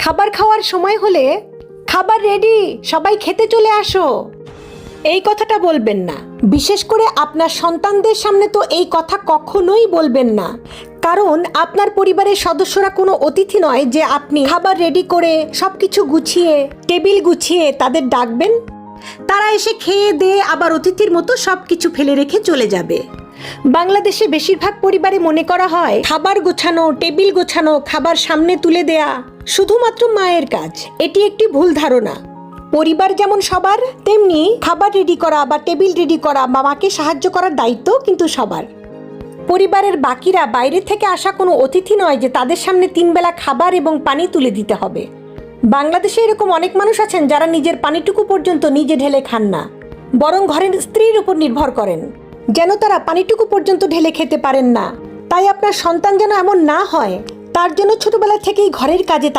খাবার খাওয়ার সময় হলে খাবার রেডি, সবাই খেতে চলে আসো, এই কথাটা বলবেন না। বিশেষ করে আপনার সন্তানদের সামনে তো এই কথা কখনোই বলবেন না, কারণ আপনার পরিবারের সদস্যরা কোনো অতিথি নয় যে আপনি খাবার রেডি করে সবকিছু গুছিয়ে টেবিল গুছিয়ে তাদের ডাকবেন, তারা এসে খেয়ে দিয়ে আবার অতিথির মতো সবকিছু ফেলে রেখে চলে যাবে। বাংলাদেশে বেশিরভাগ পরিবারে মনে করা হয় খাবার গোছানো, টেবিল গোছানো, খাবার সামনে তুলে দেয়া শুধুমাত্র মায়ের কাজ। এটি একটি ভুল ধারণা। পরিবার যেমন সবার, তেমনি খাবার রেডি করা বা টেবিল রেডি করা বা মাকে সাহায্য করার দায়িত্ব কিন্তু সবার। পরিবারের বাকিরা বাইরে থেকে আসা কোনো অতিথি নয় যে তাদের সামনে 3 বেলা খাবার এবং পানি তুলে দিতে হবে। বাংলাদেশে এরকম অনেক মানুষ আছেন যারা নিজের পানিটুকু পর্যন্ত নিজে ঢেলে খান না, বরং ঘরের স্ত্রীর উপর নির্ভর করেন যেন তারা পানিটুকু পর্যন্ত ঢেলে খেতে পারেন না। তাই আপনার সন্তান যেন এমন না হয়, তার জন্য ছোটবেলা থেকেই ঘরের কাজে